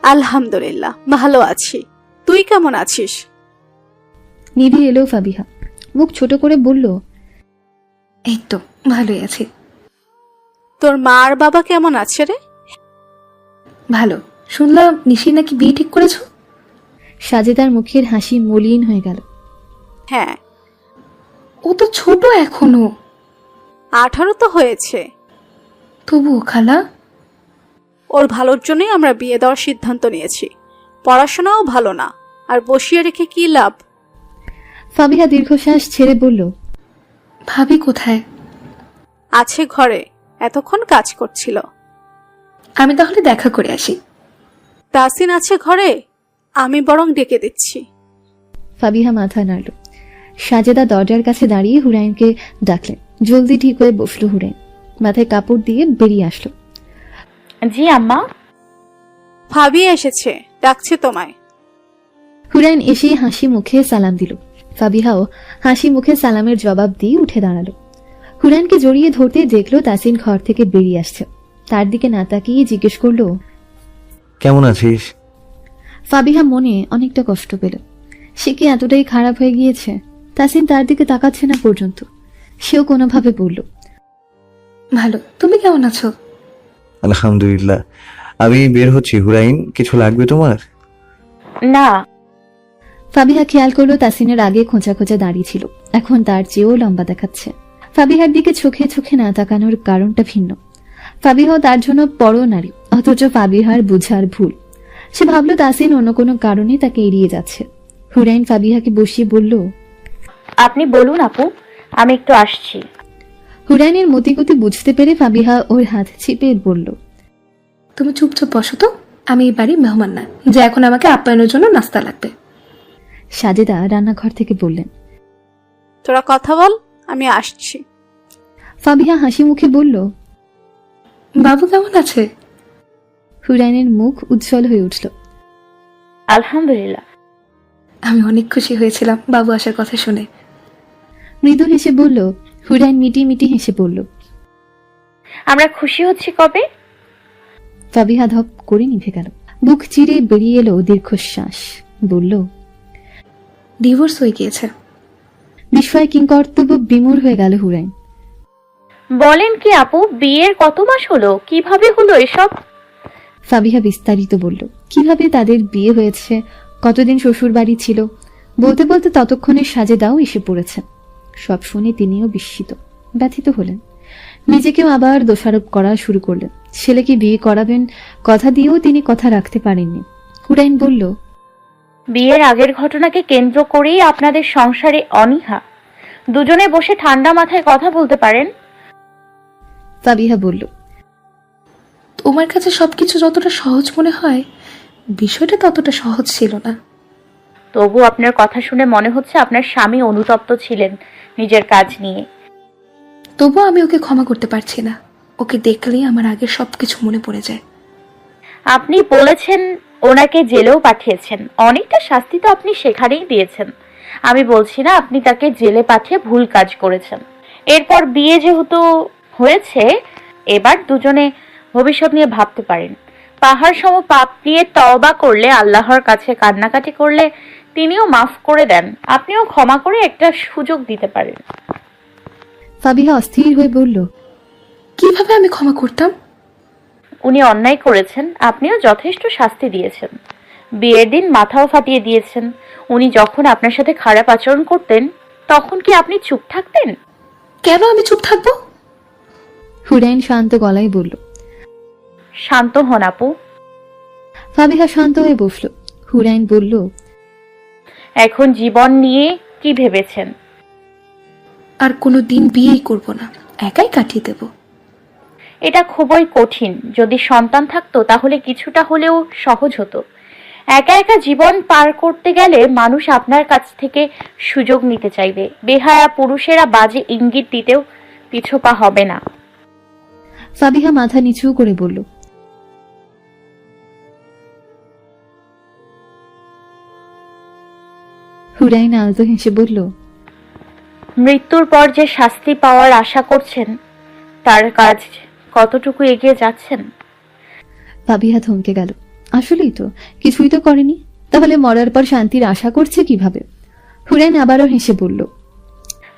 আলহামদুলিল্লাহ ভালো আছি, তুই কেমন আছিস? নিধি এলো। ফাবিহা মুখ ছোট করে বলল, এই তো ভালোই আছি। তোর মা আর বাবা কেমন আছে রে? ভালো। শুনলাম নিশি নাকি বিয়ে ঠিক করেছো? সাজেদার মুখের হাসি মলিন হয়ে গেল। হ্যাঁ, ও তো ছোট এখনো। 18 তো হয়েছে। তবুও খালা। ওর ভালোর জন্যই আমরা বিয়ে দেওয়ার সিদ্ধান্ত নিয়েছি। পড়াশোনাও ভালো না, আর বসিয়ে রেখে কি লাভ? ফাবিহা দীর্ঘশ্বাস ছেড়ে বলল, ভাবি কোথায়? আছে ঘরে, এতক্ষণ কাজ করছিল। আমি তাহলে দেখা করে আসি। তাসিন আছে ঘরে, আমি বরং ডেকে দিচ্ছি। ফাবিহা মাথা নাড়ল। সাজেদা দরজার কাছে দাঁড়িয়ে হুরাইনকে ডাকলেন। জলদি ঠিক হয়ে বসলো হুরাইন। মাথায় কাপড় দিয়ে বেরিয়ে আসলো। জি আম্মা। ভাবি এসেছে, ডাকছে তোমায়। হুরাইন এসে হাসি মুখে সালাম দিল। ফাবিহাও হাসি মুখে সালামের জবাব দিয়ে উঠে দাঁড়ালো। হুরাইনকে জড়িয়ে ধরতে দেখলো তাসিন ঘর থেকে বেরিয়ে আসছে। তার দিকে না তাকিয়ে জিজ্ঞেস করলো, কেমন আছিস? ফাবিহা মনে অনেকটা কষ্ট পেল। সে কি এতটাই খারাপ হয়ে গিয়েছে? তাসিন তার দিকে তাকাচ্ছে না পর্যন্ত। সেও কোনোভাবে বলল, ভালো। তুমি কেমন আছো? আলহামদুলিল্লাহ। আমি বের হচ্ছি। হুরাইন, কিছু লাগবে তোমার? না। ফাবিহা খেয়াল করলো তাসিনের আগে খোঁচা খোঁচা দাঁড়িয়ে ছিল, এখন তার চেয়েও লম্বা দেখাচ্ছে। ফাবিহার দিকে চোখে চোখে না তাকানোর কারণটা ভিন্ন। ফাবিহাও তার জন্য বড় নারী, অথচ ফাবিহার বুঝার ভুল। সে ভাবলো তাসিন অন্য কোনো কারণে তাকে এড়িয়ে যাচ্ছে। হুরাইন ফাবিহাকে বসিয়ে বলল, আপনি বলুন আপু, আমি একটু আসছি। হুরাইনের মতিগতি বুঝতে পেরে ফাবিহা ওর হাত চিপে বলল, তুমি চুপচাপ বসো তো। আমি এই বাড়ির মেহমান না যে এখন আমাকে আপ্যায়নের জন্য নাস্তা লাগবে। সাজেদা রান্নাঘর থেকে বললেন। তোরা কথা বল, আমি আসছি। ফাবিহা হাসি মুখে বলল, বাবু কেমন আছে? হুরাইনের মুখ উজ্জ্বল হয়ে উঠল। আলহামদুলিল্লাহ। আমি অনেক খুশি হয়েছিলাম বাবু আসার কথা শুনে। মৃদু হেসে বলল। হুরাইন মিটি মিটি হেসে বলল, আমরা খুশি হচ্ছি কবে? ফাবিহা ধপ করে নিভে গেল। বুক চিরে বেরিয়ে এলো দীর্ঘশ্বাস। বলল, ডিভোর্স হয়ে গিয়েছে। বিস্ময় কিংকর্তব্য বিমূঢ় হয়ে গেল হুরাইন। বলেন কি আপু, বিয়ের কত মাস হলো? কিভাবে হলো এসব? ফাবিহা বিস্তারিত বলল, কিভাবে তাদের বিয়ে হয়েছে, কতদিন শ্বশুর বাড়ি ছিল। বলতে বলতে ততক্ষণে সাজেদাও এসে পড়েছে। সব শুনে তিনিও বিস্মিত, ব্যথিত হলেন। নিজেকেও আবার দোষারোপ করা শুরু করলেন। ছেলেকে বিয়ে করাবেন কথা দিয়েও তিনি কথা রাখতে পারেননি। হুরাইন বলল, বিয়ের আগের ঘটনাকে কেন্দ্র করেই আপনাদের সংসারে অনীহা। দুজনে বসে ঠান্ডা মাথায় কথা বলতে পারেন। ফাবিহা বলল, তোমার কাছে সবকিছু যতটা সহজ মনে হয়, বিষয়টা ততটা সহজ ছিল না। তবু আপনার কথা শুনে মনে হচ্ছে আপনার স্বামী অনুতপ্ত ছিলেন নিজের কাজ নিয়ে। তবুও আমি ওকে ক্ষমা করতে পারছি না। ওকে দেখলেই আমার আগের সবকিছু মনে পড়ে যায়। আপনি বলেছেন ওনাকে জেলেও পাঠিয়েছেন, অনেকটা শাস্তি তো আপনি সেখানেই দিয়েছেন। আমি বলছি না আপনি তাকে জেলে পাঠিয়ে ভুল কাজ করেছেন। এরপর বিয়ে যেহেতু হয়েছে, এবার দুজনে ভবিষ্যৎ নিয়ে ভাবতে পারেন। পাহাড় সম পাপ নিয়ে তওবা করলে, আল্লাহর কাছে কান্নাকাটি করলে তিনিও মাফ করে দেন। আপনিও ক্ষমা করে একটা সুযোগ দিতে পারেন। ফাবিহা অস্থির হয়ে বলল, কিভাবে আমি ক্ষমা করতাম? উনি অন্যায় করেছেন, আপনিও যথেষ্ট শাস্তি দিয়েছেন। বিয়ের দিন মাথাও ফাটিয়ে দিয়েছেন। উনি যখন আপনার সাথে খারাপ আচরণ করতেন, তখন কি আপনি চুপ থাকতেন? কেন আমি চুপ থাকবো? হুরাইন শান্ত গলায় বলল। শান্ত হন আপু। ফাবিহা শান্ত হয়ে বসল। হুরাইন বলল, এখন জীবন নিয়ে কি ভেবেছেন? আর কোনো দিন বিয়েই করব না, একাই কাটিয়ে দেব। এটা খুবই কঠিন। যদি সন্তান থাকতো তাহলে কিছুটা হলেও সহজ হতো। একা একা জীবন পার করতে গেলে মানুষ আপনার কাছ থেকে সুযোগ নিতে চাইবে। বেহায়া পুরুষেরা বাজে ইঙ্গিত দিতেও পিছপা হবে না। ফাবিহা মাথা নিচু করে বলল, হুরাইন আলতো হেসে বলল, মৃত্যুর পর যে শাস্তি পাওয়ার আশা করছেন, তার কাজ কতটুকু এগিয়ে যাচ্ছেন? ফাবিহা থমকে গেল। আসলেই তো কিছুই তো করেনি, তাহলে মরার পর শান্তির আশা করছে কিভাবে? হুরাইন আবারও হেসে বলল,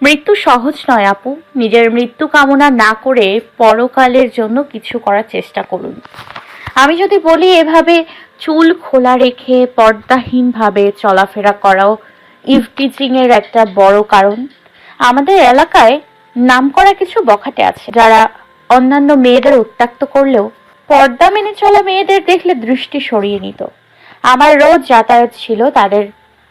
মৃত্যু সহজ নয় আপু। নিজের মৃত্যু কামনা না করে পরকালের জন্য কিছু করার চেষ্টা করুন। আমি যদি বলি, এভাবে চুল খোলা রেখে পর্দাহীনভাবে চলাফেরা করাও ইভটিচিং এর একটা বড় কারণ। আমাদের এলাকায় নামকরা কিছু বখাটে আছে যারা অন্যান্য মেয়েদের উত্ত্যক্ত করলেও পর্দা মেনে চলা মেয়েদের দেখলে দৃষ্টি সরিয়ে নিত। আমার রোজ যাতায়াত ছিল তাদের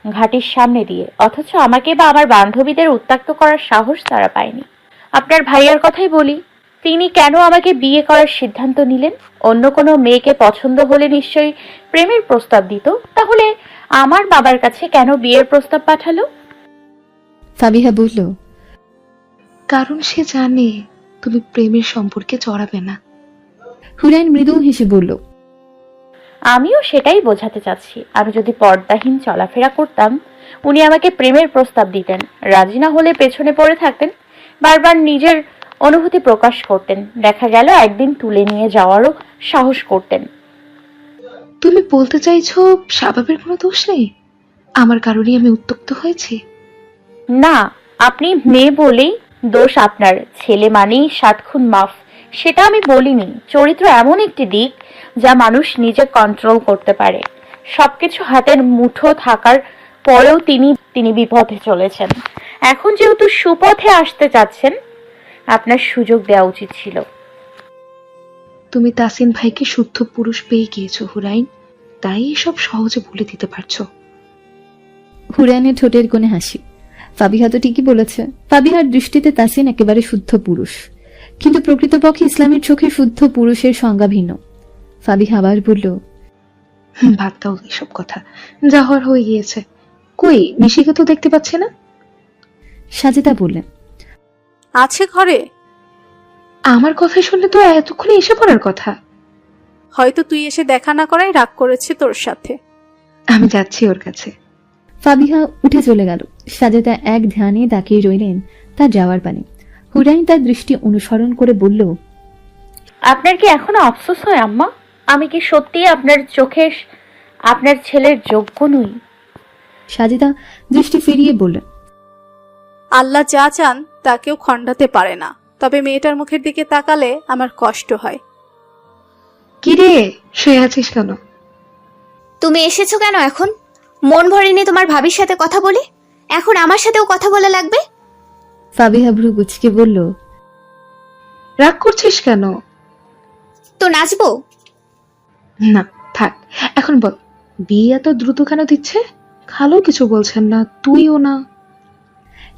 ঘাটির সামনে দিয়ে, অথচ আমাকে বা আমার বান্ধবীদের উত্ত্যক্ত করার সাহস তারা পায়নি। আপনার ভাইয়ার কথাই বলি, তিনি কেন আমাকে বিয়ে করার সিদ্ধান্ত নিলেন? অন্য কোনো মেয়েকে পছন্দ হলে নিশ্চয়ই প্রেমের প্রস্তাব দিত, তাহলে আমার বাবার কাছে কেন বিয়ের প্রস্তাব পাঠালো? ফাবিহা বলল, কারণ সে জানে তুমি প্রেমের সম্পর্কে জড়াবে না। হুরাইন মৃদু হেসে বলল, আমিও সেটাই বোঝাতে চাচ্ছি। আমি যদি পর্দাহীন চলাফেরা করতাম, উনি আমাকে প্রেমের প্রস্তাব দিতেন, রাজি না হলে পেছনে পড়ে থাকতেন, বারবার নিজের অনুভূতি প্রকাশ করতেন, দেখা গেল একদিন তুলে নিয়ে যাওয়ারও সাহস করতেন। তুমি বলতে চাইছো শাবাবের কোনো দোষ নেই? আমার কারণেই আমি উত্তক্ত হয়েছি? না, আপনি মেয়ে বলেই দোষ আপনার, ছেলে মানেই 7 খুন মাফ, সেটা আমি বলিনি। চরিত্র এমন একটি দিক যা মানুষ নিজে কন্ট্রোল করতে পারে। সবকিছু হাতের মুঠো থাকার পরেও তিনি বিপথে চলেছেন। এখন যেহেতু সুপথে আসতে চাচ্ছেন, আপনার সুযোগ দেওয়া উচিত ছিল। তুমি তাসিন ভাইকে শুদ্ধ পুরুষ পেয়ে গিয়েছো হুরাইন, তাই এসব সহজে বলে দিতে পারছো। হুরাইনের ঠোঁটের কোণে হাসি। ফাবিহা তো ঠিকই বলেছে। ফাবিহার দৃষ্টিতে তাসিন একেবারে শুদ্ধ পুরুষ, কিন্তু প্রকৃতপক্ষে ইসলামের চোখে শুদ্ধ পুরুষের সংজ্ঞা ভিন্ন। ফাবিহা আবার বলল, বাদ দাও এসব কথা, যা হওয়ার হয়ে গিয়েছে। কই নিশিকে তো দেখতে পাচ্ছি না। সাজেদা বললেন, আছে ঘরে। আমার কথা শুনলে তো এতক্ষণে এসে পড়ার কথা। হয়তো তুই এসে দেখা না করাই রাগ করেছে তোর সাথে। আমি যাচ্ছি ওর কাছে। ফাবিহা উঠে চলে গেল। সাজেদা এক ধ্যানে তাকিয়ে রইলেন তার যাওয়ার পানে। হুরাইন তার দৃষ্টি অনুসরণ করে বলল, আপনার কি এখনো আফসোস হয় আম্মা? আমি কি সত্যি আপনার চোখে আপনার ছেলের যোগ্য নই? সাজেদা দৃষ্টি ফিরিয়ে বললেন, আল্লাহ যা চান তা কেউ খণ্ডাতে পারে না, তবে মেয়েটার মুখের দিকে তাকালে আমার কষ্ট হয়। কি রে, শুয়ে আছিস কেন? তুমি এসেছো কেন এখন? মন ভরেনি তোমার ভাবির সাথে কথা বলে, এখন আমার সাথেও কথা বলা লাগবে? ফাবিহা ভ্রু কুচকে বলল, রাগ করছিস কেন? তো নাচবো? না থাক, এখন বল বিয়ে এত দ্রুত কেন দিচ্ছে? খালো কিছু বলছেন না, তুইও না।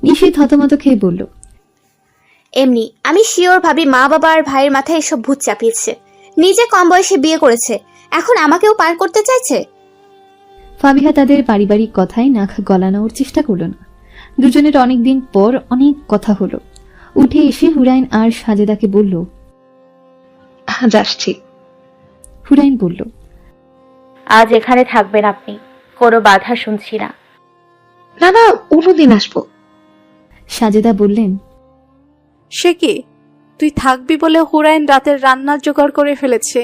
নিশি থতমত খেয়ে বলল, এমনি আমি শিওর ভাবি মা বাবা আর ভাইয়ের মাথায় এসব ভূত চাপিয়েছে। নিজে কম বয়সে বিয়ে করেছে, এখন আমাকেও পার করতে চাইছে। ফাবিহা তাদের পারিবারিক কথায় নাক গলানোর চেষ্টা করল না। দুজনের অনেকদিন পর অনেক কথা হলো। উঠে এসে হুরাইন আর সাজেদাকে বলল, আজ আসছি। হুরাইন বলল, আজ এখানে থাকবেন আপনি, কোনো বাধা শুনছি না। না না, অন্যদিন আসবো। সাজেদা বললেন, সে কি, তুই থাকবি বলে হুরাইন রাতের রান্নার জোগাড় করে ফেলেছে।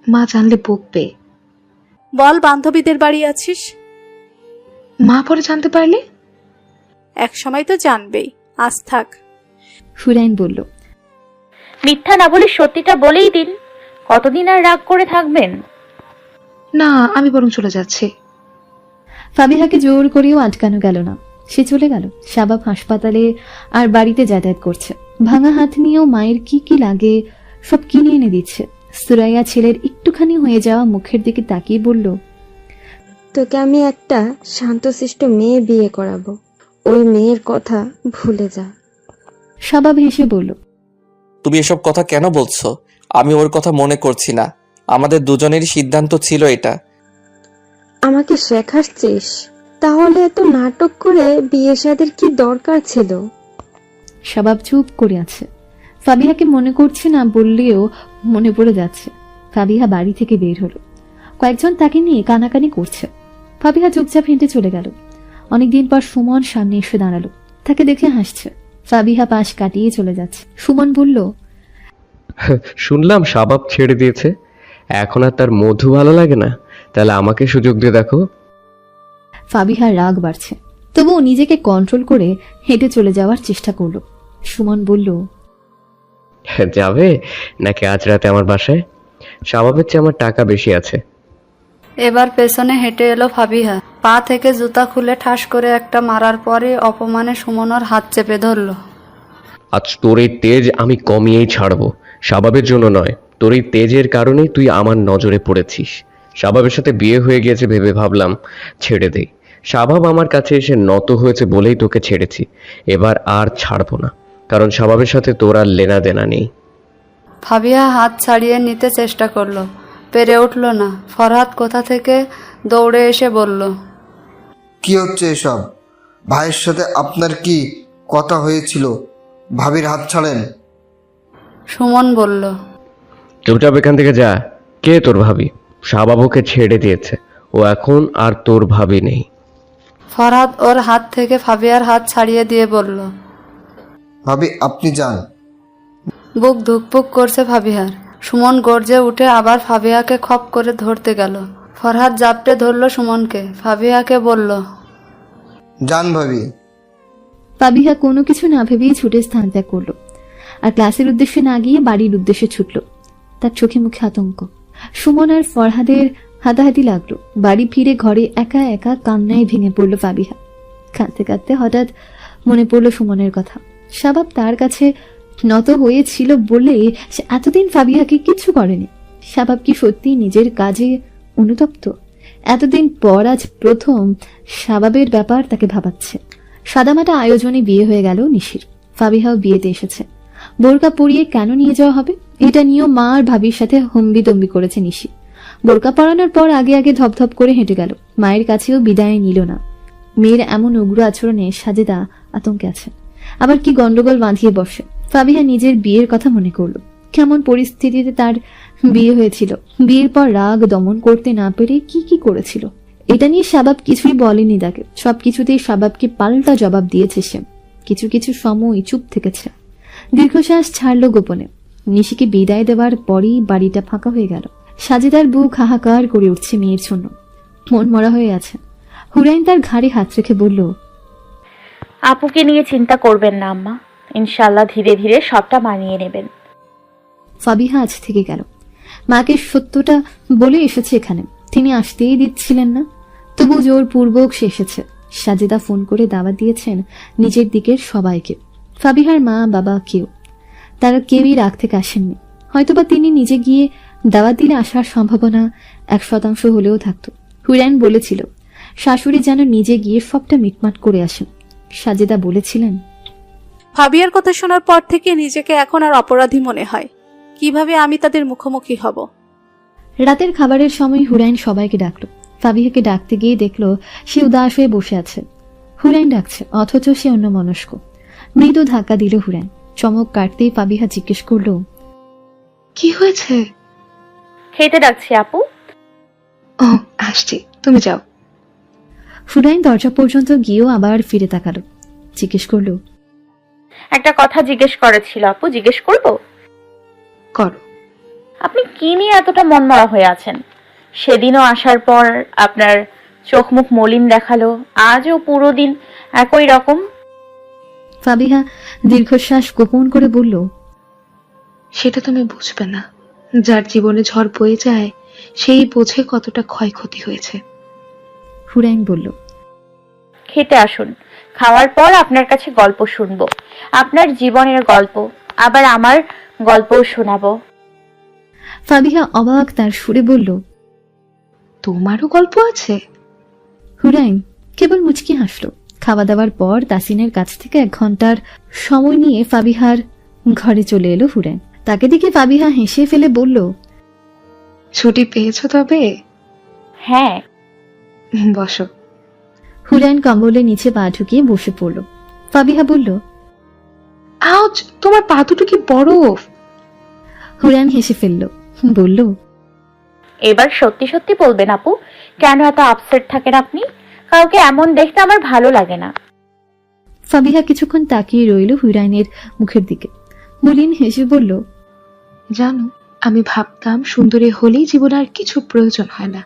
মা জানলে বকবে। বল বান্ধবীদের বাড়ি আছিস। মা পরে জানতে পারলে? এক সময় তো জানবেই, আজ থাক। হুরাইন বলল, মিথ্যা না বলে সত্যিটা বলেই দিন। কতদিন আর রাগ করে থাকবেন? না, আমি বরং চলে যাচ্ছি। ফাবিহাকে জোর করেও আটকানো গেল না। সে চলে গেল। শাবাব হাসপাতালে আর বাড়িতে যাতায়াত করছে। ভাঙা হাত নিয়েও মায়ের কি কি লাগে সব কিনে এনে দিচ্ছে। সুরাইয়া ছেলের একটুখানি হয়ে যাওয়া মুখের দিকে তাকিয়ে বলল, তোকে আমি একটা শান্তশিষ্ট মেয়ে বিয়ে করাবো, ওই মেয়ের কথা ভুলে যা। শাবাব হেসে বলল, তুমি এসব কথা কেন বলছো? আমি ওর কথা মনে করছি না। আমাদের দুজনেরই সিদ্ধান্ত ছিল এটা। আমাকে শেখাচ্ছিস? তাহলে এত নাটক করে বিয়ে শাদীর কি দরকার ছিল? শাবাব চুপ করে আছে। ফাবিহাকে মনে করছে না বললেও মনে পড়ে যাচ্ছে। ফাবিহা বাড়ি থেকে বের হলো। কয়েকজন তাকে নিয়ে কানাকানি করছে। ফাবিহা চুপচাপ হেঁটে চলে গেল। অনেকদিন পর সুমন সামনে এসে দাঁড়ালো। তাকে দেখে হাসছে। ফাবিহা পাশ কাটিয়ে চলে যাচ্ছে। সুমন বলল, শুনলাম শাবাব ছেড়ে দিয়েছে। এখন আর তার মধু ভালো লাগে না? তাহলে আমাকে সুযোগ দিয়ে দেখো। ফাবিহার রাগ বাড়ছে, তবুও নিজেকে কন্ট্রোল করে হেঁটে চলে যাওয়ার চেষ্টা করলো। সুমন বলল, যাবে নাকি আজ রাতে আমার বাসায়? স্বভাবের চেয়ে আমার টাকা বেশি আছে। এবার পেছনে হেঁটে এলো ফাবিহা। পা থেকে জুতা খুলে ঠাস করে একটা মারার পরে অপমানে সুমনের হাত চেপে ধরলো। আজ তোর এই তেজ আমি কমিয়েই ছাড়বো, স্বভাবের জন্য নয়। তোর এই তেজের কারণেই তুই আমার নজরে পড়েছিস। স্বভাবের সাথে বিয়ে হয়ে গিয়েছে ভেবে ভাবলাম ছেড়ে দেই। স্বভাব আমার কাছে এসে নত হয়েছে বলেই তোকে ছেড়েছি। এবার আর ছাড়বো না, কারণ স্বভাবের সাথে তোর আর লেনা দেনা নেই। ফাবিহা হাত ছাড়িয়ে নিতে চেষ্টা করলো, পেরে উঠল না। ফরহাদ কোথা থেকে দৌড়ে এসে বলল, কি হচ্ছে এসব? ভাইয়ের সাথে আপনার কি কথা হয়েছিল? ভাবির হাত ছাড়েন। সুমন বলল, চুপচাপ এখান থেকে যা। কে তোর ভাবি? স্বভাব ওকে ছেড়ে দিয়েছে, ও এখন আর তোর ভাবি নেই। ফরহাদ ওর হাত থেকে ফাবিহার হাত ছাড়িয়ে দিয়ে বলল। ভাবি আপনি যান। বুক ধুকপুক করছে ফাবিহার। সুমন গর্জে উঠে আবার ফাবিহাকে খপ করে ধরতে গেল। ফরহাদ জাপটে ধরল সুমনকে, ফাবিহাকে বলল, যান ভাবি। ফাবিহা কোনো কিছু না ভেবেই ছুটে স্থান ত্যাগ করলো, আর ক্লাসের উদ্দেশ্যে না গিয়ে বাড়ির উদ্দেশ্যে ছুটল। তার চোখে মুখে আতঙ্ক। সুমন আর ফরহাদের হাতাহাতি লাগলো। বাড়ি ফিরে ঘরে একা একা কান্নায় ভেঙে পড়লো ফাবিহা। কাঁদতে কাঁদতে হঠাৎ মনে পড়লো সুমনের কথা। স্বভাব তার কাছে নত হয়েছিল বলে সে এতদিন ফাবিহাকে কিছু করেনি। স্বভাব কি সত্যি নিজের কাজে অনুতপ্ত? এতদিন পর আজ প্রথম স্বভাবের ব্যাপার তাকে ভাবাচ্ছে। সাদামাটা আয়োজনে বিয়ে হয়ে গেল নিশির। ফাবিহাও বিয়েতে এসেছে। বোরকা পরিয়ে কেন নিয়ে যাওয়া হবে এটা নিয়েও মা আর ভাবির সাথে হম্বিতম্বি করেছে নিশি। বোরকা পরানোর পর আগে আগে ধপধপ করে হেঁটে গেল। মায়ের কাছেও বিদায় নিল না। মেয়ের এমন উগ্র আচরণে সাজেদা আতঙ্কে আছে। আবার কি গন্ডগোল বাঁধিয়ে বসে। ফাবিহা নিজের বিয়ের কথা মনে করলো। কেমন পরিস্থিতিতে তার বিয়ে হয়েছিল। বিয়ের পর রাগ দমন করতে না পেরে কি কি করেছিল। এটা নিয়ে স্বভাব কিছুই বলেনি তাকে। সবকিছুতেই স্বভাবকে পাল্টা জবাব দিয়েছে সে। কিছু কিছু সময় চুপ থেকেছে। দীর্ঘশ্বাস ছাড়লো গোপনে। নিশিকে বিদায় দেওয়ার পরই বাড়িটা ফাঁকা হয়ে গেল। সাজেদার বুক হাহাকার করে উঠছে মেয়ের জন্য। মন মরা হয়ে আছে। হুরাইন তার ঘাড়ে হাত রেখে বলল, আপুকে নিয়ে চিন্তা করবেন না আম্মা, ইনশাল্লাহ ধীরে ধীরে সবটা মানিয়ে নেবেন। ফাবিহা আজ থেকে গেল। মাকে সত্যটা বলে এসেছে এখানে। তিনি আসতেই দিচ্ছিলেন না, তবু জোরপূর্বক সে এসেছে। সাজেদা ফোন করে দাওয়াত দিয়েছেন নিজের দিকের সবাইকে। ফাবিহার মা বাবা কেউ, তারা কেউই রাগ থেকে আসেননি। হয়তোবা তিনি নিজে গিয়ে দাওয়াত দিলে আসার সম্ভাবনা 1% হলেও থাকতো। হুরাইন বলেছিল শাশুড়ি যেন নিজে গিয়ে সবটা মিটমাট করে আসেন। সাজেদা বলেছিলেন, ফাবিয়ার কথা শোনার পর থেকে নিজেকে এখন আর অপরাধী মনে হয়। কিভাবে আমি তাদের মুখোমুখি হব? রাতের খাবারের সময় হুরাইন সবাইকে ডাকলো। ফাবিহাকে ডাকতে গিয়ে দেখলো সে উদাস হয়ে বসে আছে। হুরাইন ডাকছে অথচ সে অন্যমনস্ক। মৃদু ধাক্কা দিল হুরাইন। চমক কাটতেই ফাবিহা জিজ্ঞেস করলো, কি হয়েছে? খেতে ডাকছি আপু। ও আসছি, তুমি যাও। হুরাইন দরজা পর্যন্ত গিয়েও আবার ফিরে তাকালো। জিজ্ঞেস করলো, একটা কথা জিজ্ঞেস করেছিল আপু, জিজ্ঞেস করবো? করো। আপনি কি নিয়ে এতটা মনমরা হয়ে আছেন? সেদিনও আসার পর আপনার চোখ মুখ মলিন দেখালো, আজও পুরো দিন একই রকম। ফাবিহা দীর্ঘশ্বাস গোপন করে বলল, সেটা তুমি বুঝবে না। যার জীবনে ঝড় বয়ে যায় সেই বোঝে কতটা ক্ষয়ক্ষতি হয়েছে। হুরাইন বলল, খেতে আসুন, খাওয়ার পর আপনার কাছে গল্প শুনবো, আপনার জীবনের গল্প, আবার আমার গল্পও শোনাবো। ফাবিহা অবাক তার সুরে বলল, তোমারও গল্প আছে? হুরাইন কেবল মুচকি হাসলো। খাওয়া দাওয়ার পর তাসিনের কাছ থেকে 1 ঘন্টার সময় নিয়ে ফাবিহার ঘরে চলে এলো হুরাইন। তাকে দেখে ফাবিহা হেসে ফেলে বলল, ছুটি পেয়েছো তবে? হ্যাঁ। বসো। হুরাইন কম্বলের নিচে পা ঢুকিয়ে বসে পড়ল। ফাবিহা বলল, আউচ, তোমার পা দুটো কি বরফ। হুরাইন হেসে ফেলল, বলল, এবার সত্যি সত্যি বলবেন আপু, কেন এত আপসেট থাকেন আপনি? কাউকে এমন দেখতে আমার ভালো লাগে না। ফাবিহা কিছুক্ষণ তাকিয়ে রইল হুরাইনের মুখের দিকে। মলিন হেসে বলল, জানো আমি ভাবতাম সুন্দরী হলেই জীবনে আর কিছু প্রয়োজন হয় না,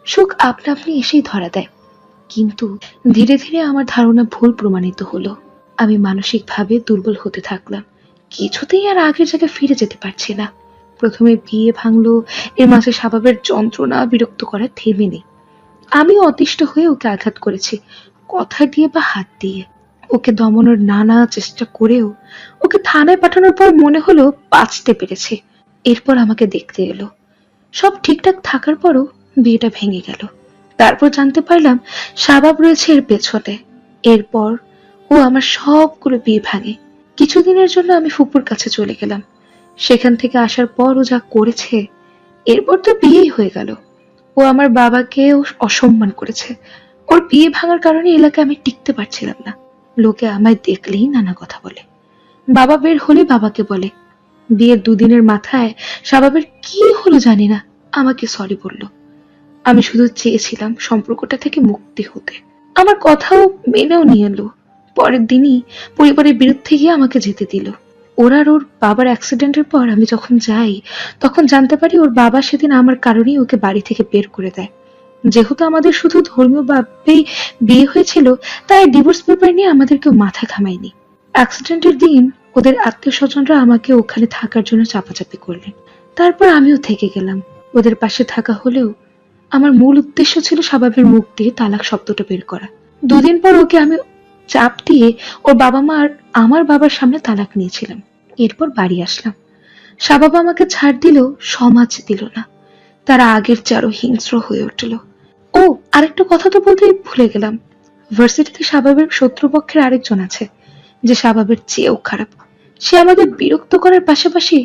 সুখ আপনা আপনি এসেই ধরা দেয়। কিন্তু ধীরে ধীরে আমার ধারণা ভুল প্রমাণিত হলো। আমি মানসিকভাবে দুর্বল হতে থাকলাম, কিছুতেই আর আগের জায়গায় ফিরে যেতে পারছি না। প্রথমে বিয়ে ভাঙলো, এর মাঝে স্বভাবের যন্ত্রণা বিরক্ত করা থেমে নেই। আমি অতিষ্ঠ হয়ে ওকে আঘাত করেছি, কথা দিয়ে বা হাত দিয়ে। ওকে দমনের নানা চেষ্টা করেও ওকে থানায় পাঠানোর পর মনে হলো বাঁচতে পেরেছি। এরপর আমাকে দেখতে এলো, সব ঠিকঠাক থাকার পরও বিয়েটা ভেঙে গেল। তারপর জানতে পারলাম শাবাব রয়েছে এর পেছনে। এরপর ও আমার সবগুলো বিয়ে ভাঙে। কিছুদিনের জন্য আমি ফুপুর কাছে চলে গেলাম। সেখান থেকে আসার পর ও যা করেছে, এরপর তো বিয়েই হয়ে গেল। ও আমার বাবাকে অসম্মান করেছে। ওর বিয়ে ভাঙার কারণে এলাকায় আমি টিকতে পারছিলাম না। লোকে আমায় দেখলেই নানা কথা বলে। বাবা বের হলে বাবাকে বলে। বিয়ের দুদিনের মাথায় শাবাবের কি হলো জানি না, আমাকে সরি বলল। আমি শুধু চেয়েছিলাম সম্পর্কটা থেকে মুক্তি হতে। আমার কথাও মেনেও নিয়ে এলো। পরের দিনই পরিবারের বিরুদ্ধে গিয়ে আমাকে যেতে দিল। ওর আর ওর বাবার অ্যাক্সিডেন্টের পর আমি যখন যাই, তখন জানতে পারি ওর বাবা সেদিন আমার কারণেই ওকে বাড়ি থেকে বের করে দেয়। যেহেতু আমাদের শুধু ধর্মীয় ভাবেই বিয়ে হয়েছিল, তাই ডিভোর্স পেপার নিয়ে আমাদের কেউ মাথা ঘামায়নি। অ্যাক্সিডেন্টের দিন ওদের আত্মীয় স্বজনরা আমাকে ওখানে থাকার জন্য চাপাচাপি করলেন। তারপর আমিও থেকে গেলাম। ওদের পাশে থাকা হলেও আমার মূল উদ্দেশ্য ছিল শাবাবের মুখ দিয়ে তালাক শব্দটা বের করা। দুদিন পর ওকে আমি চাপ দিয়ে ওর বাবা মা আর আমার বাবার সামনে তালাক নিয়েছিলাম। এরপর বাড়ি আসলাম। শাবাব আমাকে ছাড় দিলেও সমাজ দিল না। তারা আগের চেয়ে আরো হিংস্র হয়ে উঠল। ও, আরেকটা কথা তো বলতেই ভুলে গেলাম। ভার্সিটিতে শাবাবের শত্রুপক্ষের আরেকজন আছে, যে শাবাবের চেয়েও খারাপ। সে আমাদের বিরক্ত করার পাশাপাশি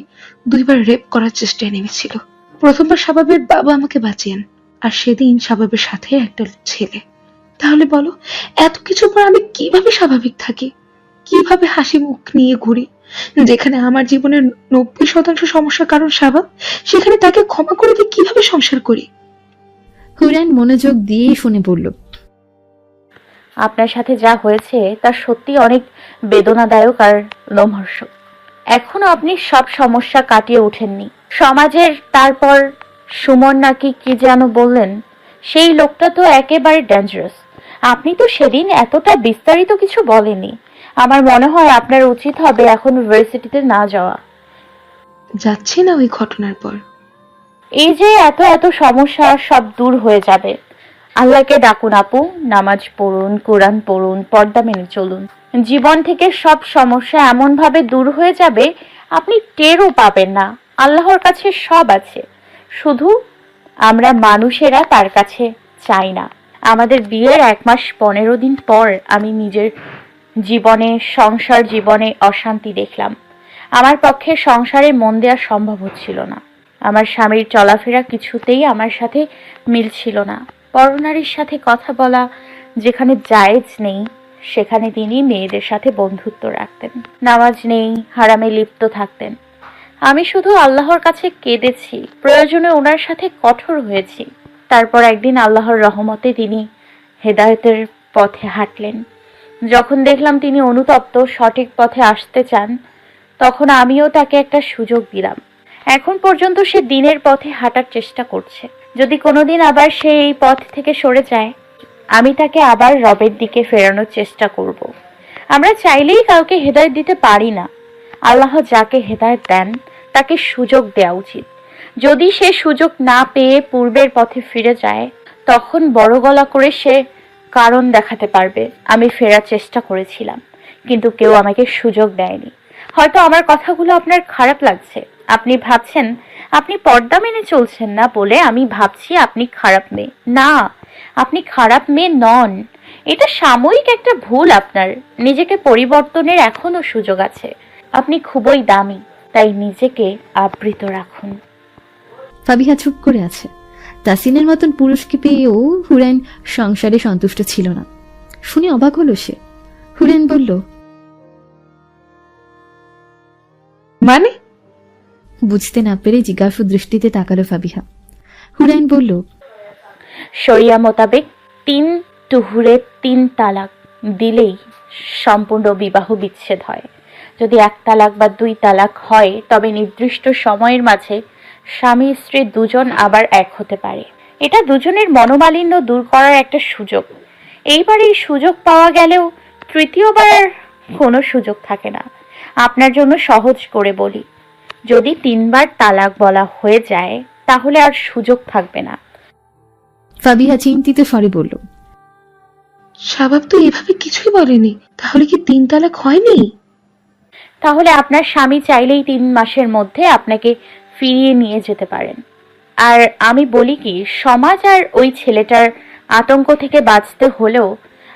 2বার রেপ করার চেষ্টায় নেমেছিল। প্রথমবার শাবাবের বাবা আমাকে বাঁচিয়েন, আর সেদিন শাবাবের সাথে একটা ছেলে। তাহলে বলো, এত কিছুর পর আমি কিভাবে স্বাভাবিক থাকি, কিভাবে হাসি মুখ নিয়ে ঘুরি? যেখানে আমার জীবনের 90% সমস্যার কারণ শাবাব, সেখানে তাকে ক্ষমা করে দিয়ে কিভাবে সংসার করি? হুরাইন মনোযোগ দিয়ে শুনে বলল, আপনার সাথে যা হয়েছে তা সত্যি অনেক বেদনাদায়ক আর লোমহর্ষক। এখনো আপনি সব সমস্যা কাটিয়ে ওঠেননি সমাজের। তারপর সুমন নাকি কি যেন বললেন, সেই লোকটা তো একেবারে ডেঞ্জারাস। আপনি তো সেদিন এতটা বিস্তারিত কিছু বলেননি। আমার মনে হয় আপনার উচিত হবে এখন ইউনিভার্সিটিতে না যাওয়া। যাচ্ছি না ওই ঘটনার পর। এই যে এত এত সমস্যা সব দূর হয়ে যাবে। আল্লাহকে ডাকুন আপু, নামাজ পড়ুন, কোরআন পড়ুন, পর্দা মেনে চলুন। জীবন থেকে সব সমস্যা এমন ভাবে দূর হয়ে যাবে আপনি টেরও পাবেন না। আল্লাহর কাছে সব আছে, শুধু আমরা মানুষেরা তার কাছে চাই না। আমাদের বিয়ের 1 মাস 15 দিন পর আমি নিজের জীবনে, সংসার জীবনে অশান্তি দেখলাম। আমার পক্ষে সংসারে মন দেওয়া সম্ভব হচ্ছিল না। আমার স্বামীর চলাফেরা কিছুতেই আমার সাথে মিলছিল না। পরনারীর সাথে কথা বলা যেখানে জায়েজ নেই, সেখানে তিনি মেয়েদের সাথে বন্ধুত্ব রাখতেন। নামাজ নেই, হারামে লিপ্ত থাকতেন। আমি শুধু আল্লাহর কাছে কেঁদেছি, প্রয়োজনে ওনার সাথে কঠোর হয়েছি। তারপর একদিন আল্লাহর রহমতে তিনি হেদায়েতের পথে হাঁটলেন। যখন দেখলাম তিনি অনুতপ্ত, সঠিক পথে আসতে চান, তখন আমিও তাকে একটা সুযোগ দিলাম। এখন পর্যন্ত সে দিনের পথে হাঁটার চেষ্টা করছে। যদি কোনোদিন আবার সে এই পথ থেকে সরে যায়, আমি তাকে আবার রবের দিকে ফেরানোর চেষ্টা করব। আমরা চাইলেই কাউকে হেদায়েত দিতে পারি না। আল্লাহ যাকে হেদায়েত দেন তাকে সুযোগ দেওয়া উচিত। যদি সে সুযোগ না পেয়ে পূর্বের পথে ফিরে যায়, তখন বড় গলা করে সে কারণ দেখাতে পারবে আমি ফেরার চেষ্টা করেছিলাম, কিন্তু কেউ আমাকে সুযোগ দেয়নি। হয়তো আমার কথাগুলো আপনার খারাপ লাগছে। আপনি ভাবছেন আপনি পর্দা মেনে চলছেন না বলে আমি ভাবছি আপনি খারাপ মেয়ে। না, আপনি খারাপ মেয়ে নন। এটা সাময়িক একটা ভুল আপনার। নিজেকে পরিবর্তনের এখনো সুযোগ আছে। আপনি খুবই দামি, তাই নিজেকে আবৃত রাখুন। ফাবিহা চুপ করে আছে। তাসিনের মতন পুরুষকে পেয়েও হুরাইন সংসারে সন্তুষ্ট ছিল না। শুনে অবাক হলো সে। হুরাইন বলল, মানে? বুঝতে না পেরে জিজ্ঞাসু দৃষ্টিতে তাকালো ফাবিহা। হুরাইন বলল, শরিয়া মোতাবেক 3 টুহুরে 3 তালাক দিলেই সম্পূর্ণ বিবাহ বিচ্ছেদ হয়। যদি 1 তালাক বা 2 তালাক হয়, তবে নির্দিষ্ট সময়ের মাঝে স্বামী স্ত্রী দুজন আবার এক হতে পারে। এটা দুজনের মনোমালিন্য দূর করার একটা সুযোগ। এইবার এই সুযোগ পাওয়া গেলেও তৃতীয়বার কোনো সুযোগ থাকে না। আপনার জন্য সহজ করে বলি, যদি 3বার তালাক বলা হয়ে যায় তাহলে আর সুযোগ থাকবে না। ফাবিহা চিন্তিত স্বরে বলল, শাবাব তো এভাবে কিছুই বলেনি, তাহলে কি 3 তালাক হয়নি? তাহলে আপনার স্বামী চাইলেই 3 মাসের মধ্যে আপনাকে ফিরিয়ে নিয়ে যেতে পারেন। আর আমি বলি কি, সমাজ আর ওই ছেলেটার আতঙ্ক থেকে বাঁচতে হলেও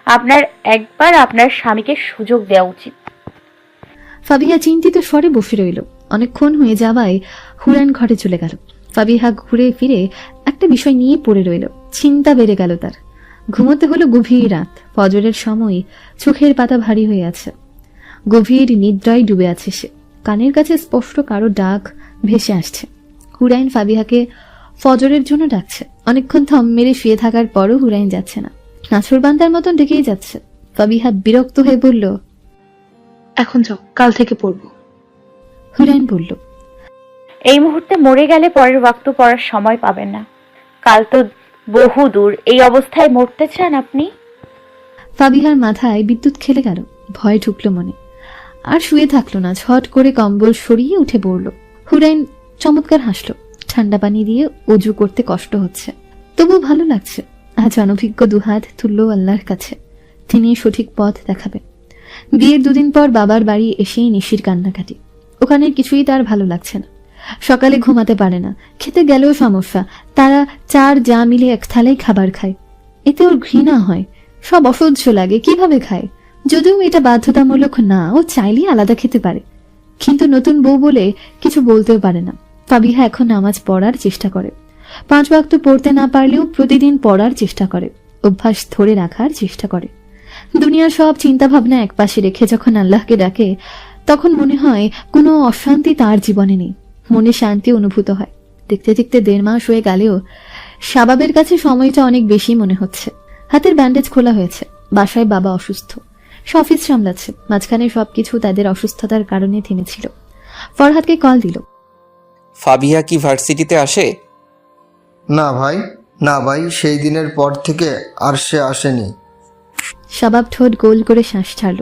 আপনার একবার আপনার স্বামীকে সুযোগ দেওয়া উচিত। ফাবিহা চিন্তিত স্বরে বসে রইল। অনেকক্ষণ হয়ে যাওয়ায় হুরায়ন ঘরে চলে গেল। ফাবিহা ঘুরে ফিরে একটা বিষয় নিয়ে পড়ে রইল। চিন্তা বেড়ে গেল তার। ঘুমোতে হলো গভীর রাত। ফজরের সময় চোখের পাতা ভারী হয়ে আছে। গভীর নিদ্রায় ডুবে আছে সে। কানের কাছে স্পষ্ট কারো ডাক ভেসে আসছে। হুরাইন ফাবিহাকে ফজরের জন্য ডাকছে। অনেকক্ষণ থম মেরে শুয়ে থাকার পরও হুরাইন যাচ্ছে না। নাছরবান্দার মতন ডেকেই যাচ্ছে। ফাবিহা বিরক্ত হয়ে বলল, এখন যাও, কাল থেকে পড়বো। হুরাইন বলল, এই মুহূর্তে মরে গেলে পরের ওয়াক্ত পড়ার সময় পাবেন না। কাল তো বহু দূর। এই অবস্থায় মরতে চান আপনি? ফাবিহার মাথায় বিদ্যুৎ খেলে গেল। ভয় ঢুকলো মনে। আর শুয়ে থাকলো না, ঝট করে কম্বল সরিয়ে উঠে পড়ল। হুরাইন চমৎকার হাসলো। ঠান্ডা পানি দিয়ে অজু করতে কষ্ট হচ্ছে, তবু ভালো লাগছে। আজ অনভিজ্ঞ দুহাত তুলল আল্লাহর কাছে। তিনি সঠিক পথ দেখাবেন। বিয়ের 2 দিন পর বাবার বাড়ি এসেই নিশির কান্নাকাটি। ওখানে কিছুই তার ভালো লাগছে না। সকালে ঘুমাতে পারে না, খেতে গেলেও সমস্যা। তারা 4 যা মিলে এক থালায় খাবার খায়। এতে ওর ঘৃণা হয়, সব অসহ্য লাগে। কিভাবে খায়? যদিও এটা বাধ্যতামূলক না, ও চাইলেই আলাদা খেতে পারে, কিন্তু নতুন বউ বলে কিছু বলতেও পারে না। ফাবিহা এখন নামাজ পড়ার চেষ্টা করে। 5 ওয়াক্ত পড়তে না পারলেও প্রতিদিন পড়ার চেষ্টা করে, অভ্যাস ধরে রাখার চেষ্টা করে। দুনিয়ার সব চিন্তা ভাবনা একপাশে রেখে যখন আল্লাহকে ডাকে, তখন মনে হয় কোনো অশান্তি তার জীবনে নেই। মনে শান্তি অনুভূত হয়। দেখতে দেখতে 1.5 মাস হয়ে গেলেও শাবাবের কাছে সময়টা অনেক বেশি মনে হচ্ছে। হাতের ব্যান্ডেজ খোলা হয়েছে। বাসায় বাবা অসুস্থ, সে অফিস সামলাচ্ছে। মাঝখানে সবকিছু তাদের অসুস্থতার কারণে থেমেছিল। ফরহাদকে কল দিল। ফাবিহা কি ভার্সিটিতে আসে? না ভাই, না ভাই, সেই দিনের পর থেকে আর সে আসেনি। শাবাব ঠোঁট গোল করে শ্বাস ছাড়ল।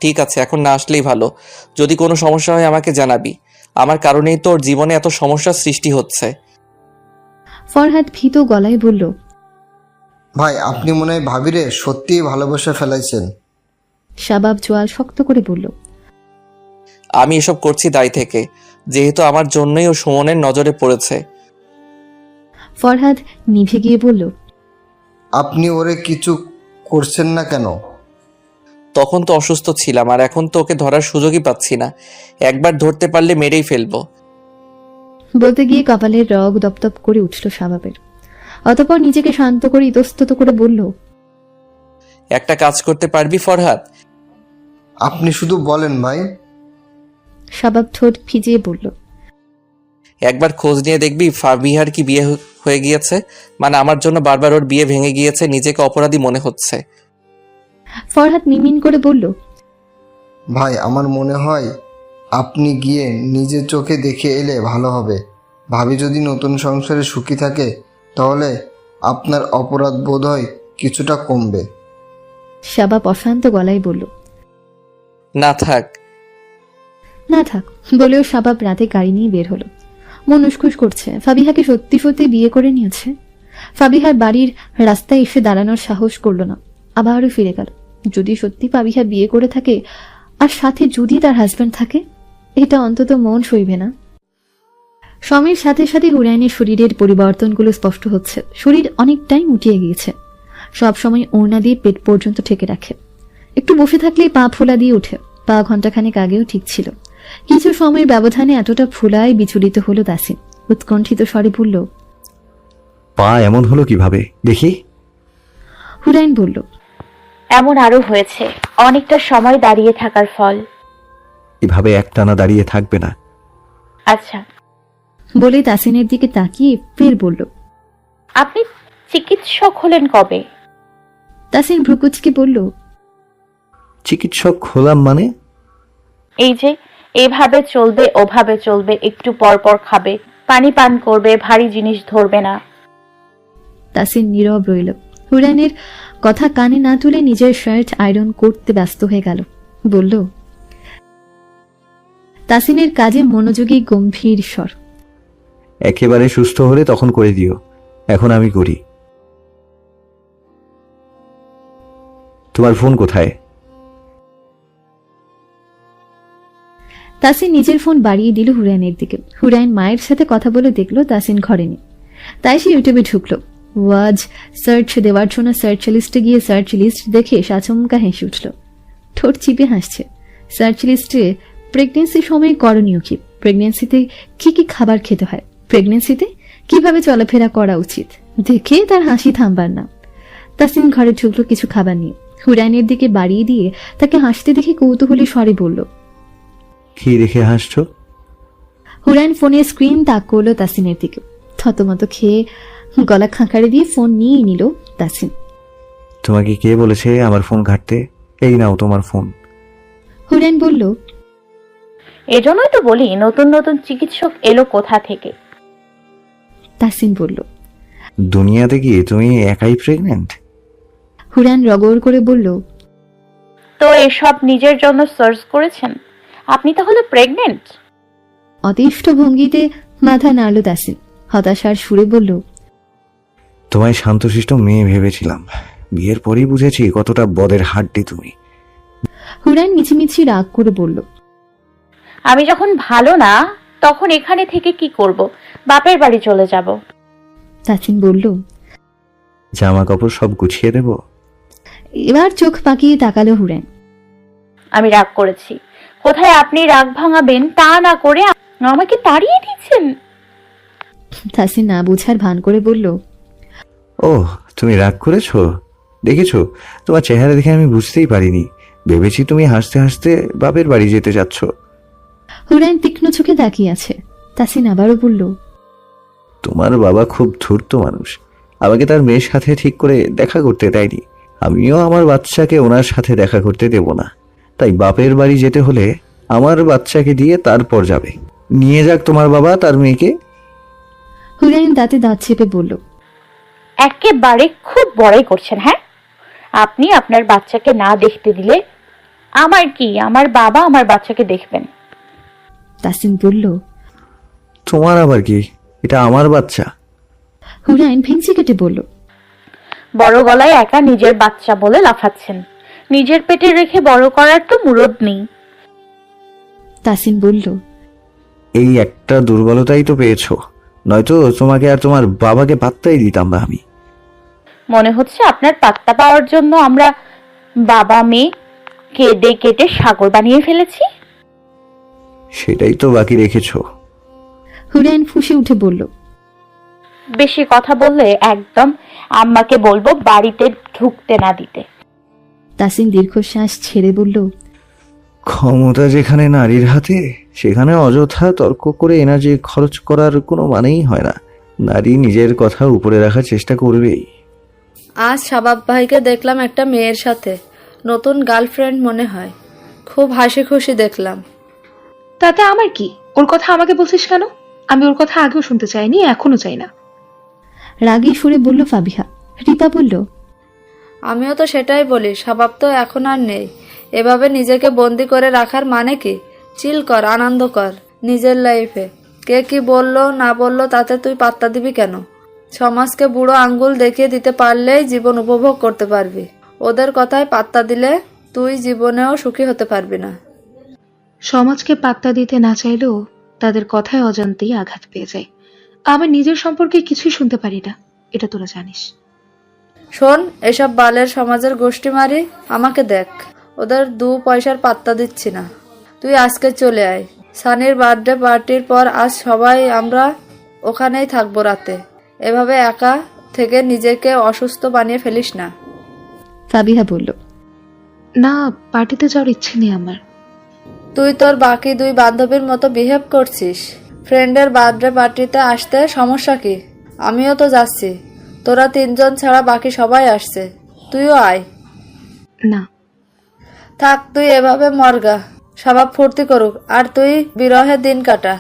ঠিক আছে, এখন না আসলেই ভালো। যদি কোনো সমস্যা হয় আমাকে জানাবি। আমার কারণেই তোর জীবনে এত সমস্যার সৃষ্টি হচ্ছে। ফরহাদ ভীত গলায় বলল, ভাই, আপনি মনে হয় ভাবিরে সত্যিই ভালোবেসে ফেলাইছেন। শাবাব জোয়াল শক্ত করে বলল, আমি এসব করছি দায় থেকে, যেহেতু আমার জন্যই ও সুমনের নজরে পড়েছে। ফরহাদ নিভে গিয়ে বলল, আপনি ওরে কিছু করছেন না কেন? তখন তো অসুস্থ ছিলাম, আর এখন তো ওকে ধরার সুযোগই পাচ্ছি না। একবার ধরতে পারলে মেরেই ফেলবো। বলতে গিয়ে কপালের রগ দপদপ করে উঠল শাবাবের। অতঃপর নিজেকে শান্ত করে ইতস্তত করে বলল, একটা কাজ করতে পারবি ফরহাদ? আপনি শুধু বলেন ভাই। শাবাব ঠোঁট ভিজিয়ে বলল, একবার খোঁজ নিয়ে দেখবি ফাবিহার কি বিয়ে হয়ে গিয়েছে। মানে আমার জন্য বারবার ওর বিয়ে ভেঙে গিয়েছে, নিজেকে অপরাধী মনে হচ্ছে। ফরহাদ মিনমিন করে বলল, ভাই, আমার মনে হয় আপনি গিয়ে নিজের চোখে দেখে এলে ভালো হবে। ভাবি যদি নতুন সংসারে সুখী থাকে, তাহলে আপনার অপরাধ বোধ হয় কিছুটা কমবে। শাবাব অশান্ত গলায় বলল, না থাক। না থাক বলেও শাবাব রাতে গাড়ি নিয়ে বের হলো। মন উসখুস করছে। ফাবিহাকে সত্যি সত্যি বিয়ে করে নিয়েছে। ফাবিহার বাড়ির রাস্তায় এসে দাঁড়ানোর সাহস করলো না। আবারও ফিরে গেল। যদি সত্যি ফাবিহা বিয়ে করে থাকে, আর সাথে যদি তার হাজব্যান্ড থাকে, এটা অন্তত মন সইবে না। সময়ের সাথে সাথে হুরাইনের শরীরের পরিবর্তনগুলো স্পষ্ট হচ্ছে। শরীর অনেকটাই মুটিয়ে গিয়েছে। সব সময় ওড়না দিয়ে পেট পর্যন্ত ঠেকে রাখে। একটু বসে থাকলেই পা ফোলা দিয়ে ওঠে। পা ঘন্টাখানেক আগেও ঠিক ছিল। কিছু সময়ের ব্যবধানে এতটা ফোলায় বিচলিত হলো তাসিন। উৎকণ্ঠিত স্বরে বলল, পা এমন হলো কিভাবে দেখি? হুরাইন বলল, এমন আরো হয়েছে, অনেকটা সময় দাঁড়িয়ে থাকার ফল। এভাবে একটানা দাঁড়িয়ে থাকবে না। আচ্ছা। বলে তাসিনের দিকে তাকিয়ে ফের বলল, আপনি চিকিৎসক হলেন কবে? তাসিন ভ্রুকুচকে বলল, চিকিৎসক হলাম মানে? এই যে এভাবে চলবে ওভাবে চলবে, একটু পর পর খাবে, পানি পান করবে, ভারী জিনিস ধরবে না। তাসিন নীরব রইল। হুরাইনের কথা কানে না তুলে নিজের শার্ট আয়রন করতে ব্যস্ত হয়ে গেল। বলল, তাসিনের কাজে মনোযোগী গম্ভীর স্বর। একেবারে সুস্থ হলে তখন করে দিও, এখন আমি করি। তোমার ফোন কোথায়? তাসিন নিজের ফোন বাড়িয়ে দিল হুরাইনের দিকে। হুরাইন মায়ের সাথে কথা বলে দেখলো তাসিন ঘরে নেই। তাই সে ইউটিউবে ঢুকলো। ওয়াজ সার্চ দেওয়ার জন্য সার্চ লিস্টে গিয়ে সার্চ লিস্ট দেখে সাচমকা হেসে উঠল। ঠোঁট চিপে হাসছে। সার্চ লিস্টে প্রেগনেন্সির সময় করণীয় কি, প্রেগনেন্সিতে কি কি খাবার খেতে হয়, প্রেগনেন্সিতে কিভাবে চলাফেরা করা উচিত দেখে তার হাসি থামবার না। তাসিন ঘরে ঢুকলো কিছু খাবার নিয়ে। হুরাইনের দিকে বাড়িয়ে দিয়ে তাকে হাসতে দেখে কৌতূহলী স্বরে বলল, কি দেখে হাসছো? হুরাইন ফোনের স্ক্রিন তাক করলো তাসিনের দিকে। থতমত খেয়ে গলা খাঁকারে দিয়ে ফোন নিয়ে নিল তাসিন। তোমাকে কে বলেছে আমার ফোন ঘাটতে? এই নাও তোমার ফোন। হুরাইন বলল, এজন্যই তো বলি নতুন নতুন চিকিৎসক এলো কোথা থেকে। তাসিন বলল, দুনিয়াতে কি তুমি একাই প্রেগনেন্ট? হুরাইন রগড় করে বলল, তো এসব নিজের জন্য সার্চ করেছেন? আপনি তাহলে প্রেগনেন্ট? অতিষ্ঠ ভঙ্গিতে মাথা নাড়ল তাসিন। হতাশার সুরে বলল, তোমায় শান্তশিষ্ট মেয়ে ভেবেছিলাম, বিয়ের পরেই বুঝেছি কতটা বদের হাড্ডি তুমি। হুরাইন মিছিমিছি রাগ করে বলল, আমি যখন ভালো না তখন এখানে থেকে কি করব? বাপের বাড়ি চলে যাব। তাসিন বলল, জামা কাপড় সব গুছিয়ে দেব। এবার চোখ পাকিয়ে তাকালো হুরাইন। আমি রাগ করেছি। কোথায় আপনি রাগ ভাঙাবেন তা না করে আমাকে তাড়িয়ে দিচ্ছেন। তাসিন না বুঝার ভান করে বলল, ও তুমি রাগ করেছো? দেখেছো, তোমার চেহারা দেখে আমি বুঝতেই পারিনি, ভেবেছি তুমি হাসতে হাসতে বাপের বাড়ি যেতে যাচ্ছ। হুরাইন তীক্ষ্ণ চোখে তাকিয়ে আছে। তাসিন আবারও বলল, তোমার বাবা খুব ধূর্ত মানুষ, আমাকে তার মেয়ের সাথে ঠিক করে দেখা করতে দেয়নি। আমিও আমার বাচ্চাকে ওনার সাথে দেখা করতে দেব না। তাই বাপের বাড়ি যেতে হলে আমার বাচ্চাকে দিয়ে তারপর যাবে। নিয়ে যাক তোমার বাবা তার মেয়েকে। হুরাইন দাঁতে দাঁত চেপে বলল, একেবারে খুব বড়াই করছেন। হ্যাঁ, আপনি আপনার বাচ্চাকে না দেখতে দিলে আমার কি? আমার বাবা আমার বাচ্চাকে দেখবেন। তাসিন বলল, তোমার আবার কি, এটা আমার বাচ্চা। হুরাইন ভেঙচি কেটে বলল, বড় গলায় একা নিজের বাচ্চা বলে লাফাচ্ছেন। নিজের পেটে রেখে বড় করার তো মুরদ নেই। তাসিন বলল, এই একটা দুর্বলতাই তো পেয়েছো, নয়তো তোমাকে আর তোমার বাবাকে পাত্তাই দিতাম না আমি। মনে হচ্ছে আপনার পাত্তা পাওয়ার জন্য আমরা বাবা মেয়ে কেটে কেটে সাগর বানিয়ে ফেলেছি। সেটাই তো বাকি রেখেছো। হুরাইন ফুঁসে উঠে বলল, বেশি কথা বললে একদম আম্মাকে বলবো বাড়িতে ঢুকতে না দিতে। তাসিন দীর্ঘশ্বাস ছেড়ে বলল, ক্ষমতা যেখানে নারীর হাতে, সেখানে অযথা তর্ক করে এনার্জি খরচ করার কোনো মানেই হয় না। নারী নিজের কথা উপরে রাখার চেষ্টা করবেই। আজ শাবাব ভাইকে দেখলাম একটা মেয়ের সাথে, নতুন গার্লফ্রেন্ড মনে হয়। খুব হাসি খুশি দেখলাম। তাতে আমার কি? ওর কথা আমাকে বলছিস কেন? আমি ওর কথা আগেও শুনতে চাইনি, এখনো চাই না। রাগী সুরে বলল ফাবিহা। রিপা বলল, আমিও তো সেটাই বলি, শাবাব তো এখন আর নেই। এভাবে নিজেকে বন্দি করে রাখার মানে কি? চিল কর, আনন্দ কর নিজের লাইফে। কে কি বললো না বললো তাতে তুই পাত্তা দিবি কেন? সমাজকে বুড়ো আঙ্গুল দেখিয়ে দিতে পারলেই জীবন উপভোগ করতে পারবি। ওদের কথায় পাত্তা দিলে তুই জীবনেও সুখী হতে পারবি না। সমাজকে পাত্তা দিতে না চাইলেও তাদের কথায় অজান্তেই আঘাত পেয়ে যায়। আমার নিজের সম্পর্কে কিছুই শুনতে পারি না, এটা তোরা জানিস। শোন, এসব বালের সমাজের গোষ্ঠী মারি আমাকে দেখ, ওদের 2 পয়সার পাত্তা দিচ্ছি না। তুই আজকে চলে আয়। সানির বার্থডে পার্টির পর আজ সবাই আমরা ওখানেই থাকবো রাতে। এভাবে একা থেকে নিজেকে অসুস্থ বানিয়ে ফেলিস না। ফাবিহা বলল, না, পার্টিতে যাওয়ার ইচ্ছে নেই আমার। তুই তোর বাকি 2 বান্ধবীর মতো বিহেভ করছিস। ফ্রেন্ডের বার্থডে পার্টিতে আসতে সমস্যা কি? আমিও তো যাচ্ছি। তোরা 3 জন ছাড়া বাকি সবাই আসছে, তুইও আয়। না থাক, তুই এভাবে মরগা। সবাব ফুর্তি করুক আর তুই বিরহে দিন কাটা।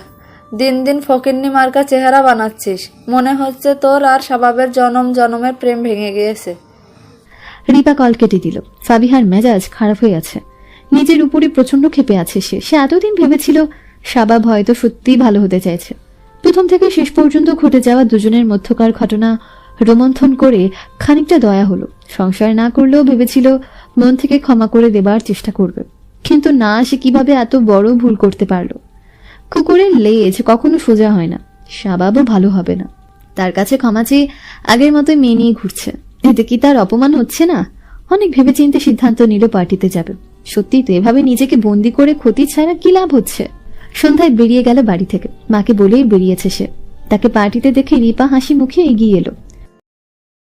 দিন দিন ফকিন্নি মার্কা চেহারা বানাচ্ছিস, মনে হচ্ছে তোর আর শাবাবের জনম জনমের প্রেম ভেঙে গিয়েছে। রিপা কল কেটে দিল। ফাবিহার মেজাজ খারাপ হয়ে আছে, নিজের উপরে প্রচন্ড ক্ষেপে আছে। সে এতদিন ভেবেছিল শাবাব হয়তো সত্যিই ভালো হতে চাইছে। প্রথম থেকে শেষ পর্যন্ত ঘটে যাওয়া দুজনের মধ্যকার ঘটনা রোমন্থন করে খানিকটা দয়া হলো। সংসার না করলেও ভেবেছিল মন থেকে ক্ষমা করে দেবার চেষ্টা করবে, কিন্তু না, সে কিভাবে এত বড় ভুল করতে পারলো। কুকুরের লেজ কখনো সোজা হয় না, শাবাবও ভালো হবে না। তার কাছে ক্ষমা চেয়ে আগের মতো মেয়ে নিয়ে ঘুরছে, এতে কি তার অপমান হচ্ছে না? অনেক ভেবেচিন্তে সিদ্ধান্ত নিল পার্টিতে যাবে। সত্যি তো এভাবে নিজেকে বন্দি করে ক্ষতি ছাড়া কি লাভ হচ্ছে? সন্ধ্যায় বেরিয়ে গেল বাড়ি থেকে, মাকে বলেই বেরিয়েছে সে। তাকে পার্টিতে দেখে রিপা হাসি মুখে এগিয়ে এলো।